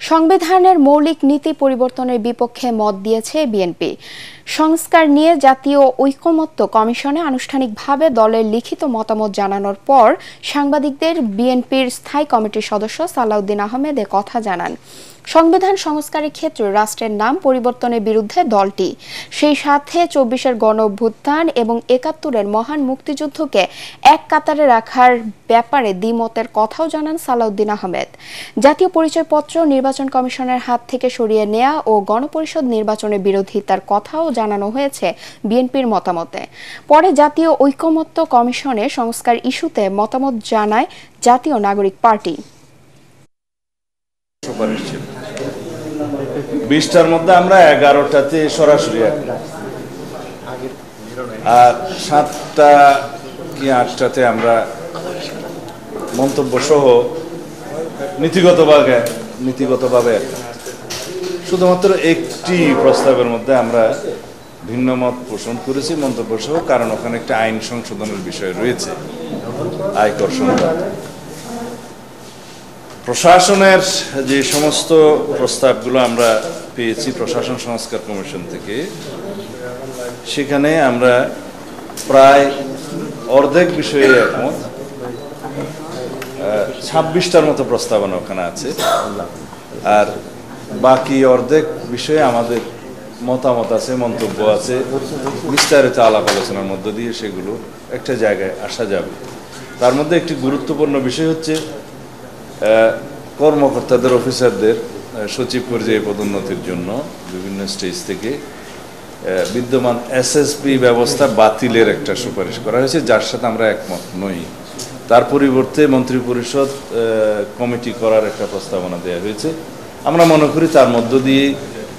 সংবিধানের মৌলিক নীতি পরিবর্তনের বিপক্ষে মত দিয়েছে বিএনপি। সংস্কার নিয়ে জাতীয় ঐকমত্য কমিশনে আনুষ্ঠানিকভাবে দলের লিখিত মতামত জানানোর পর সাংবাদিকদের বিএনপির স্থায়ী কমিটির সদস্য সালাউদ্দিন আহমেদ এ কথা জানান। সংবিধান সংস্কারের ক্ষেত্রে রাষ্ট্রের নাম পরিবর্তনের বিরুদ্ধে দলটি, সেই সাথে ২৪-এর গণঅভ্যুত্থান এবং ৭১-এর মহান মুক্তিযুদ্ধকে এক কাতারে রাখার ব্যাপারে দ্বিমতের কথাও জানান সালাউদ্দিন আহমেদ। জাতীয় পরিচয়পত্র নির্বাচন কমিশনের হাত থেকে সরিয়ে নেয়া ও গণপরিষদ নির্বাচনের বিরোধিতার কথাও জানানো হয়েছে বিএনপির মতামতে। পরে জাতীয় ঐকমত্য কমিশনে সংস্কার ইস্যুতে মতামত জানায় জাতীয় নাগরিক পার্টি। ২০টার মধ্যে আমরা ১১টাতে সরাসরি আর ৭টা কি ৮টাতে আমরা মন্তব্য সহ নীতিগতভাবে শুধুমাত্র একটি প্রস্তাবের মধ্যে আমরা ভিন্ন মত পোষণ করেছি মন্তব্য সহ, কারণ ওখানে একটা আইন সংশোধনের বিষয় রয়েছে, আয়কর সংক্রান্ত। প্রশাসনের যে সমস্ত প্রস্তাবগুলো আমরা পেয়েছি প্রশাসন সংস্কার কমিশন থেকে, সেখানে আমরা প্রায় অর্ধেক বিষয়ে একমত। ২৬টার মতো প্রস্তাবনা ওখানে আছে, আর বাকি অর্ধেক বিষয়ে আমাদের মতামত আছে, মন্তব্য আছে, বিস্তারিত আলাপ আলোচনার মধ্য দিয়ে সেগুলো একটা জায়গায় আসা যাবে। তার মধ্যে একটি গুরুত্বপূর্ণ বিষয় হচ্ছে কর্মকর্তাদের, অফিসারদের সচিব পর্যায়ে পদোন্নতির জন্য বিভিন্ন স্টেজ থেকে বিদ্যমান এসএসপি ব্যবস্থা বাতিলের একটা সুপারিশ করা হয়েছে, যার সাথে আমরা একমত নই। তার পরিবর্তে মন্ত্রিপরিষদ কমিটি করার একটা প্রস্তাবনা দেওয়া হয়েছে। আমরা মনে করি তার মধ্য দিয়ে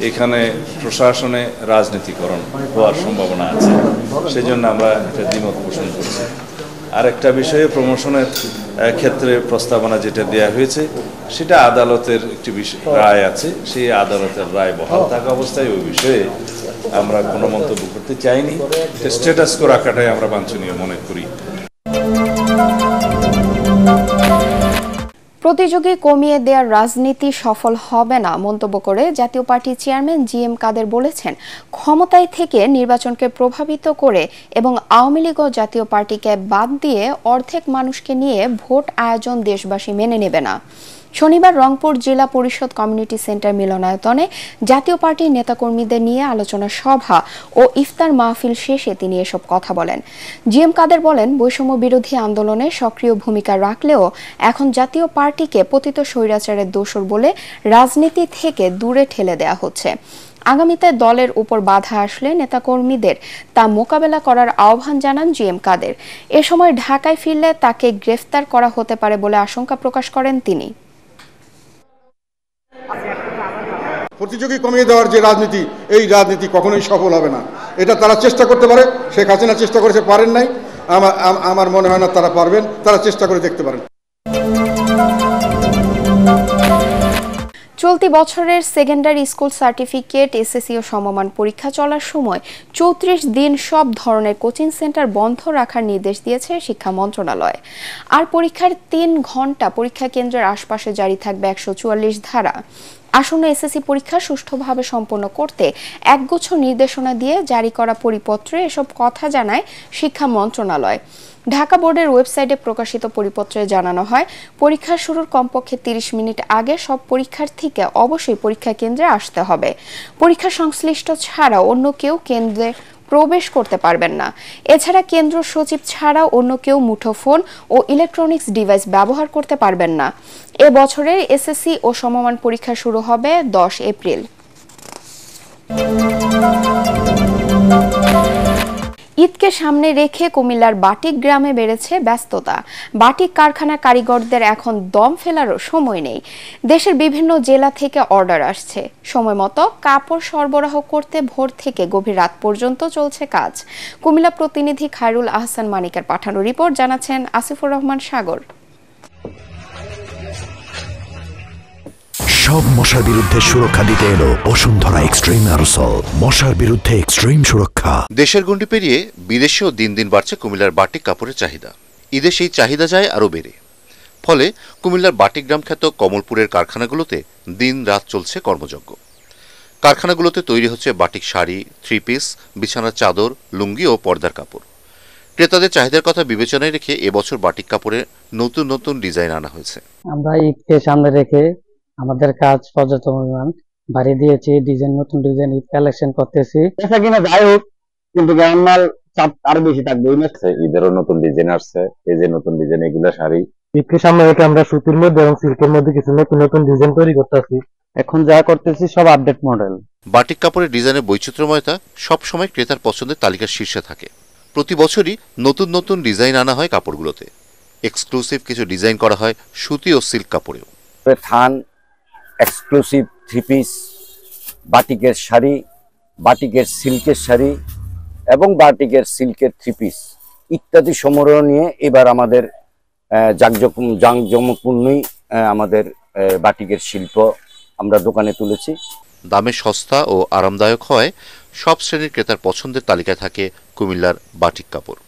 এখানে প্রশাসনে রাজনীতিকরণ হওয়ার সম্ভাবনা আছে, সেজন্য আমরা একটা দ্বিমত পোষণ করছি। আর একটা বিষয়ে প্রমোশনের ক্ষেত্রে প্রস্তাবনা যেটা দেয়া হয়েছে, সেটা আদালতের একটি রায় আছে, সেই আদালতের রায় বহাল থাকা অবস্থায় ওই বিষয়ে আমরা কোনো মন্তব্য করতে চাইনি। স্ট্যাটাস কো রাখাটাই আমরা বাঞ্ছনীয় মনে করি। প্রতিযোগী কমিয়ে দেওয়ার রাজনীতি সফল হবে না মন্তব্য করে জাতীয় পার্টির চেয়ারম্যান জি.এম. কাদের বলেছেন, ক্ষমতায় থেকে নির্বাচনকে প্রভাবিত করে এবং আওয়ামী লীগ ও জাতীয় পার্টিকে বাদ দিয়ে অর্ধেক মানুষকে নিয়ে ভোট আয়োজন দেশবাসী মেনে নেবে না। শনিবার রংপুর জেলা পরিষদ কমিউনিটি সেন্টার মিলনায়তনে জাতীয় পার্টির নেতাকর্মীদের নিয়ে আলোচনা সভা ও ইফতার মাহফিল শেষে তিনি এসব কথা বলেন। জি.এম. কাদের বলেন, বৈষম্য বিরোধী আন্দোলনে সক্রিয় ভূমিকা রাখলেও এখন জাতীয় পার্টিকে পতিত স্বৈরাচারের দোসর বলে রাজনীতি থেকে দূরে ঠেলে দেয়া হচ্ছে। আগামীতে দলের উপর বাধা আসলে নেতাকর্মীদের তা মোকাবেলা করার আহ্বান জানান জি.এম. কাদের। এ সময় ঢাকায় ফিরলে তাকে গ্রেফতার করা হতে পারে বলে আশঙ্কা প্রকাশ করেন তিনি। প্রতিযোগী কমিয়ে দেওয়ার যে রাজনীতি, এই রাজনীতি কখনোই সফল হবে না। এটা তারা চেষ্টা করতে পারে, শেখ হাসিনা চেষ্টা করেছে, পারেন নাই। আমার মনে হয় না তারা পারবেন, তারা চেষ্টা করে দেখতে পারেন। চলতি বছরের সেকেন্ডারি স্কুল সার্টিফিকেট, এসএসসি ও সমমান পরীক্ষা চলার সময় ৩৪ দিন সব ধরনের কোচিং সেন্টার বন্ধ রাখার নির্দেশ দিয়েছে শিক্ষা মন্ত্রণালয়। আর পরীক্ষার ৩ ঘন্টা পরীক্ষা কেন্দ্রের আশপাশে জারি থাকবে ১৪৪ ধারা। আসন্ন এসএসসি পরীক্ষা সুষ্ঠুভাবে সম্পন্ন করতে একগুচ্ছ নির্দেশনা দিয়ে জারি করা পরিপত্রে এসব কথা জানায় শিক্ষা মন্ত্রণালয়। ঢাকা বোর্ডের ওয়েবসাইটে প্রকাশিত পরিপত্রে জানানো হয়, পরীক্ষা শুরুর কমপক্ষে ৩০ মিনিট আগে সব পরীক্ষার্থীকে অবশ্যই পরীক্ষা কেন্দ্রে আসতে হবে। পরীক্ষা সংশ্লিষ্ট ছাড়া অন্য কেউ কেন্দ্রে প্রবেশ করতে পারবেন না। এছাড়া কেন্দ্র সচিব ছাড়া অন্য কেউ মুঠোফোন ও ইলেকট্রনিক্স ডিভাইস ব্যবহার করতে পারবেন না। এ বছরের এসএসসি ও সমমান পরীক্ষা শুরু হবে ১০ এপ্রিল। ঈদকে সামনে রেখে কুমিল্লার বাটিক গ্রামে বেড়েছে ব্যস্ততা। বাটিক কারখানা কারিগরদের এখন দম ফেলারও সময় নেই। দেশের বিভিন্ন জেলা থেকে অর্ডার আসছে, সময় মতো কাপড় সরবরাহ করতে ভোর থেকে গভীর রাত পর্যন্ত চলছে কাজ। কুমিল্লা প্রতিনিধি খায়রুল আহসান মানিকের পাঠানো রিপোর্ট, জানাচ্ছেন আসিফুর রহমান সাগর। সব মশার বিরুদ্ধে সুরক্ষা দিতে এলো বসুন্ধরা এক্সট্রিম অ্যারোসল, মশার বিরুদ্ধে এক্সট্রিম সুরক্ষা। দেশের গণ্ডি পেরিয়ে বিদেশেও দিন দিন বাড়ছে কুমিল্লার বাটিক কাপড়ের চাহিদা। ঈদে সেই চাহিদা যায় আরও বেড়ে। ফলে কুমিল্লার বাটিগ্রাম খ্যাত কমলপুরের কারখানাগুলোতে দিন রাত চলছে কর্মযজ্ঞ। কারখানাগুলোতে তৈরি হচ্ছে বাটিক শাড়ি, 3 পিস, বিছানার চাদর, লুঙ্গি ও পর্দার কাপড়। ক্রেতাদের চাহিদার কথা বিবেচনায় রেখে এবছর বাটিক কাপড়ে নতুন নতুন ডিজাইন আনা হয়েছে। আমরা ঈদকে সামনে রেখে আমাদের কাজ পর্যাপ্ত পরিমাণ বাড়িয়ে দিয়েছি, নতুন ডিজাইন ঈদ কালেকশন করতেছি। এটা কিনা যাই হোক, কিন্তু গ্রামাল চাপ আরো বেশি থাকবে। ঈদেরও নতুন ডিজাইন আসছে, এই যে নতুন ডিজাইন, এগুলা শাড়ি ঈদকে সামনে রেখে আমরা সুতির মধ্যে এবং সিল্কের মধ্যে কিছু নতুন নতুন ডিজাইন তৈরি করতেছি। এখন যা করতেছি সব আপডেট মডেল। বাটিক কাপড়ের ডিজাইনের বৈচিত্র্যময়তা সবসময় ক্রেতার পছন্দের তালিকার শীর্ষে থাকে। প্রতি বছরই নতুন নতুন ডিজাইন আনা হয় কাপড়গুলোতে। এক্সক্লুসিভ কিছু ডিজাইন করা হয় সুতি ও সিল্ক কাপড়েও। থান, এক্সক্লুসিভ 3 পিস, বাটিকের শাড়ি, বাটিকের সিল্কের শাড়ি এবং বাটিকের সিল্কের 3 পিস ইত্যাদি সমারোহ নিয়ে এবার আমাদের জাঁকজমকপূর্ণই আমাদের বাটিকের শিল্প আমরা দোকানে তুলেছি। দামে সস্তা ও আরামদায়ক হয় সব শ্রেণীর ক্রেতার পছন্দের তালিকায় থাকে কুমিল্লার বাটিক কাপড়।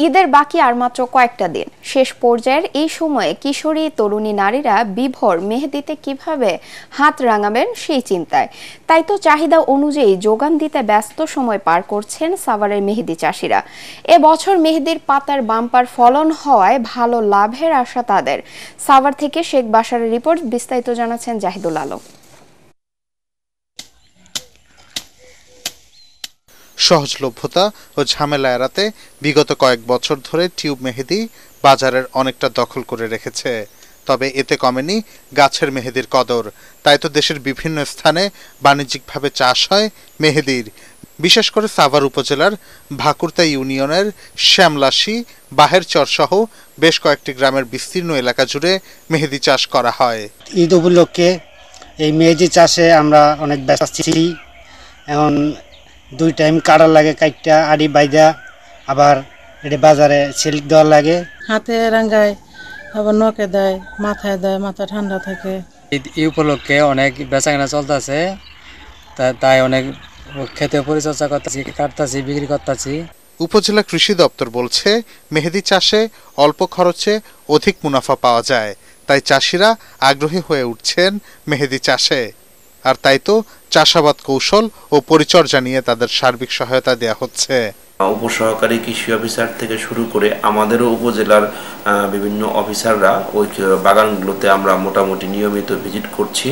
ঈদের বাকি আর মাত্র কয়েকটা দিন। শেষ পর্যায়ের এই সময়ে কিশোরী তরুণী নারীরা বিভোর মেহেদিতে কিভাবে হাত রাঙাবেন সেই চিন্তায়। তাই তো চাহিদা অনুযায়ী যোগান দিতে ব্যস্ত সময় পার করছেন সাভারের মেহেদি চাষিরা। এবছর মেহেদির পাতার বাম্পার ফলন হওয়ায় ভালো লাভের আশা তাদের। সাভার থেকে শেখ বাশারের রিপোর্ট, বিস্তারিত জানাচ্ছেন জাহিদুল আলম। সহজলভ্যতা ও ঝামেলা এড়াতে বিগত কয়েক বছর ধরে টিউব মেহেদি বাজারের অনেকটা দখল করে রেখেছে। তবে এতে কমেনি গাছের মেহেদির কদর। তাই তো দেশের বিভিন্ন স্থানে বাণিজ্যিকভাবে চাষ হয় মেহেদির। বিশেষ করে সাভার উপজেলার ভাকুরতা ইউনিয়নের শ্যামলাশি, বাহেরচর সহ বেশ কয়েকটি গ্রামের বিস্তীর্ণ এলাকা জুড়ে মেহেদি চাষ করা হয়। ঈদ উপলক্ষে এই মেহেদি চাষে আমরা অনেক ব্যস্ত আছি। এখন 2 টাইম কাটা লাগে, কাইটটা আড়ি বাইদা, আবার এটা বাজারে সিল্ক দেওয়া লাগে। হাতে রাঙ্গায়, আবার নখে দেয়, মাথায় দেয়, মাথা ঠান্ডা থাকে। এই উপলক্ষে অনেক বেচাকেনা চলতেছে, তাই অনেক খেতে পরিচর্যা করতেছি, কাটতেছি, বিক্রি করতেছি। উপজেলা কৃষি দপ্তর বলছে মেহেদি চাষে অল্প খরচে অধিক মুনাফা পাওয়া যায়। তাই চাষিরা আগ্রহী হয়ে উঠছেন মেহেদি চাষে। আর তাই তো চাষাবাদ কৌশল ও পরিচর্যা নিয়ে তাদের সার্বিক সহায়তা দেওয়া হচ্ছে। উপসহকারী কৃষি অফিসার থেকে শুরু করে আমাদেরও উপজেলার বিভিন্ন অফিসাররা ওই বাগানগুলোতে আমরা মোটামুটি নিয়মিত ভিজিট করছি।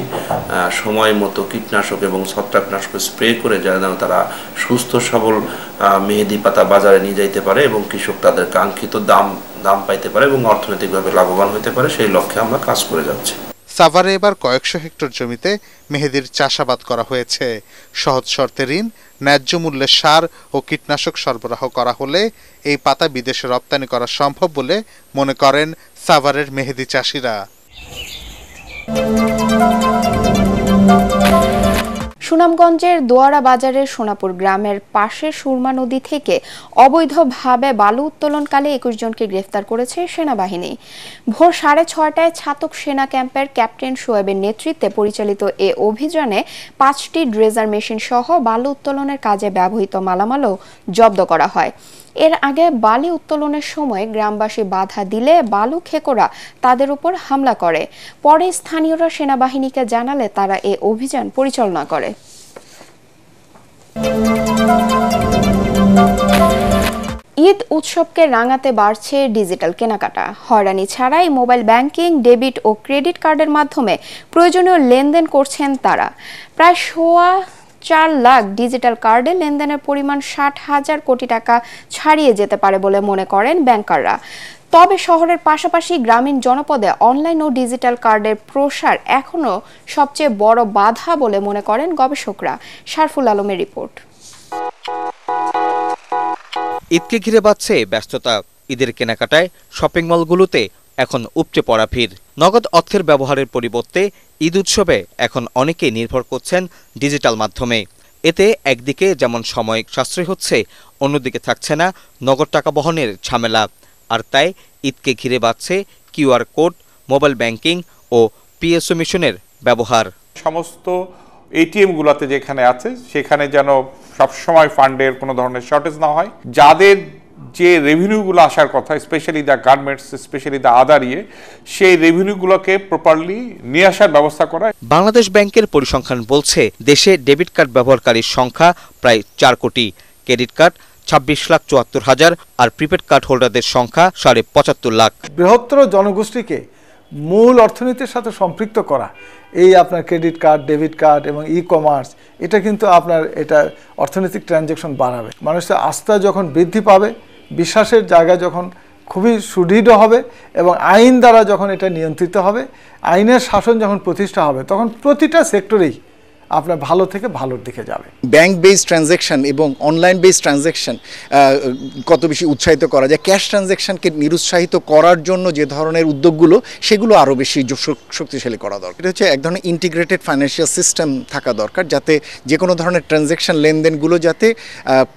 সময় মতো কীটনাশক এবং ছত্রাকনাশক স্প্রে করে যেন তারা সুস্থ সবল মেহেদি পাতা বাজারে নিয়ে যাইতে পারে এবং কৃষক তাদের কাঙ্ক্ষিত দাম পাইতে পারে এবং অর্থনৈতিকভাবে লাভবান হতে পারে, সেই লক্ষ্যে আমরা কাজ করে যাচ্ছি। সাভারে এবার কয়েকশো হেক্টর জমিতে মেহেদির চাষাবাদ করা হয়েছে। সহজ শর্তে ঋণ, ন্যায্য মূল্যে সার ও কীটনাশক সরবরাহ করা হলে এই পাতা বিদেশে রপ্তানি করা সম্ভব বলে মনে করেন সাভারের মেহেদি চাষিরা। সুনামগঞ্জের দোয়ারা বাজারের সোনাপুর গ্রামের পাশে সুরমা নদী থেকে অবৈধভাবে বালু উত্তোলনকালে 21 জনকে গ্রেফতার করেছে সেনাবাহিনী। ভোর 6:30টায় ছাতক সেনা ক্যাম্পের ক্যাপ্টেন শোয়েবের নেতৃত্বে পরিচালিত এ অভিযানে 5টি ড্রেজার মেশিন সহ বালু উত্তোলনের কাজে ব্যবহৃত মালামালও জব্দ করা হয়। এর আগে বালি উত্তোলনের সময় গ্রামবাসী বাধা দিলে বালু খেকোরা তাদের উপর হামলা করে। পরে স্থানীয়রা সেনাবাহিনীকে জানালে তারা এ অভিযান পরিচালনা করে। ঈদ উৎসবকে রাঙাতে বাড়ছে ডিজিটাল কেনাকাটা। হয়রানি ছাড়াই মোবাইল ব্যাংকিং, ডেবিট ও ক্রেডিট কার্ডের মাধ্যমে প্রয়োজনীয় লেনদেন করছেন তারা। প্রায় 4 লাখ ডিজিটাল কার্ডে লেনদেনের পরিমাণ 60,000 কোটি টাকা ছাড়িয়ে যেতে পারে বলে মনে করেন ব্যাংকাররা। তবে শহরের পাশাপাশি গ্রামীণ জনপদে অনলাইন ও ডিজিটাল কার্ডের প্রসার এখনো সবচেয়ে বড় বাধা বলে মনে করেন গবেষকরা। শারফুল আলমের রিপোর্ট। ঈদকে ঘিরে বাড়ছে ব্যস্ততা। ঈদের কেনাকাটায় শপিং মলগুলোতে এখন উপচে পড়া ভিড়। নগদ অর্থের ব্যবহারের পরিবর্তে ঈদ উৎসবে এখন অনেকেই নির্ভর করছেন ডিজিটাল মাধ্যমে। এতে একদিকে যেমন সময় সাশ্রয় হচ্ছে, অন্যদিকে থাকছে না নগদ টাকা বহনের ঝামেলা। আর তাই ঈদকে ঘিরে বাড়ছে কিউআর কোড, মোবাইল ব্যাংকিং ও পিএসও মেশিনের ব্যবহার। সমস্ত এটিএমগুলোতে যেখানে আছে সেখানে যেন সবসময় ফান্ডের কোনো ধরনের শর্টেজ না হয়। যাদের যে রেভিনিউগুলো আসার কথা, specially the garments, specially the other সেই রেভিনিউগুলোকে প্রপারলি নিয়ে আসার ব্যবস্থা করা। বাংলাদেশ ব্যাংকের পরিসংখ্যান বলছে দেশে ডেবিট কার্ড ব্যবহারকারীর সংখ্যা প্রায় 4 কোটি, ক্রেডিট কার্ড 26,74,000 আর প্রিপেড কার্ড হোল্ডারদের সংখ্যা 75 লাখ। বৃহত্তর জনগোষ্ঠীকে মূল অর্থনীতির সাথে সম্পৃক্ত করা, এই আপনার ক্রেডিট কার্ড, ডেবিট কার্ড এবং ই-কমার্স, এটা কিন্তু আপনার এটা অর্থনৈতিক ট্রানজ্যাকশন বাড়াবে। মানুষের আস্থা যখন বৃদ্ধি পাবে, বিশ্বাসের জায়গা যখন খুবই সুদৃঢ় হবে এবং আইন দ্বারা যখন এটা নিয়ন্ত্রিত হবে, আইনের শাসন যখন প্রতিষ্ঠা হবে, তখন প্রতিটা সেক্টরেই আপনার ভালো থেকে ভালোর দিকে যাবে। ব্যাংক বেসড ট্রানজ্যাকশন এবং অনলাইন বেসড ট্রানজ্যাকশন কত বেশি উৎসাহিত করা যায়, ক্যাশ ট্রানজ্যাকশনকে নিরুৎসাহিত করার জন্য যে ধরনের উদ্যোগগুলো, সেগুলো আরও বেশি শক্তিশালী করা দরকার। এটা হচ্ছে এক ধরনের ইন্টিগ্রেটেড ফাইন্যান্সিয়াল সিস্টেম থাকা দরকার, যাতে যে কোনো ধরনের ট্রানজ্যাকশন লেনদেনগুলো যাতে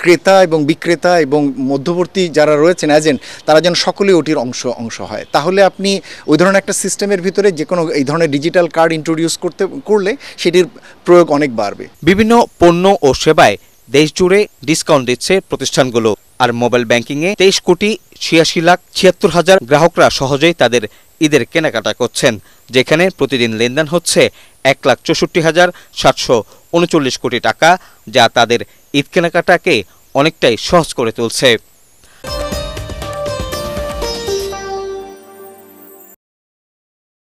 ক্রেতা এবং বিক্রেতা এবং মধ্যবর্তী যারা রয়েছেন এজেন্ট, তারা যেন সকলেই ওটির অংশ হয়। তাহলে আপনি ওই ধরনের একটা সিস্টেমের ভিতরে যে কোনো এই ধরনের ডিজিটাল কার্ড ইন্ট্রোডিউস করলে সেটির অনেক বাড়বে। বিভিন্ন পণ্য ও সেবায় দেশ জুড়ে ডিসকাউন্ট দিচ্ছে প্রতিষ্ঠানগুলো। আর মোবাইল ব্যাংকিংয়ে 23,86,76,000 গ্রাহকরা সহজেই তাদের ঈদের কেনাকাটা করছেন, যেখানে প্রতিদিন লেনদেন হচ্ছে 1,64,739 কোটি টাকা, যা তাদের ঈদ কেনাকাটাকে অনেকটাই সহজ করে তুলছে।